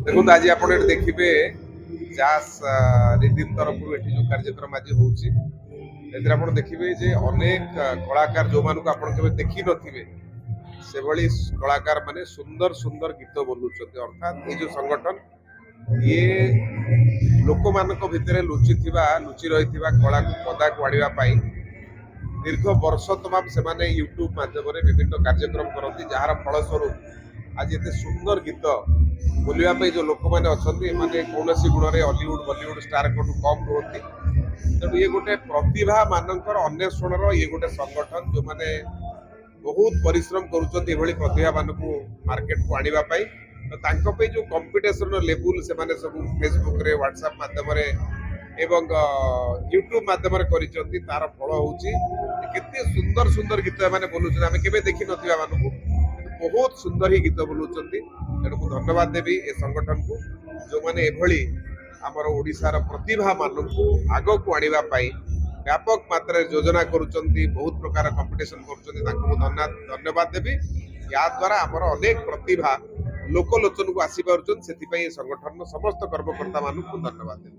देखो आज आप देखिए जास रिदीम तरफ जो कार्यक्रम आज होची देखिए जे अनेक कलाकार जो मानक आप देखी नथिबे से भली कलाकार माने सुंदर सुंदर गीत बोलुଛନ୍ତି अर्थात ये जो संगठन ये लोक मानक भितर लुचि रही कला को पदा को आने दीर्घ वर्ष तमाम से यूट्यूब माध्यम विभिन्न कार्यक्रम करती जार फलस्वरूप आज एत सुंदर गीत बोलने जो लोक मैंने अच्छा कौन गुण में हॉलीवुड बॉलीवुड स्टार को कम रुहति तेणु ये गोटे प्रतिभा मानकर अन्वेषण ये गोटे संगठन जो मैंने बहुत परिश्रम करुँच प्रतिभा मान मार्केट को आने तो जो कंपिटिशन लेवल से सब फेसबुक रे व्हाट्सएप माध्यम एवं यूट्यूब माध्यम तार फल हूँ केते सुंदर सुंदर गीत मैंने बोलुन आम के देखी ना मानू बहुत सुंदर ही गीत बोलुं तेणु धन्यवाद देवी ए संगठन को जो मैंने एभली आमर ओडिशार प्रतिभा मानक आग को आने व्यापक मात्रा योजना करुँच बहुत प्रकार कंपिटिशन कर धन्यवाद देवी या द्वारा आमर अनेक प्रतिभा लोकलोचन को आसी पार्छन से संगठन समस्त कर्मकर्ता मानक धन्यवाद देवी।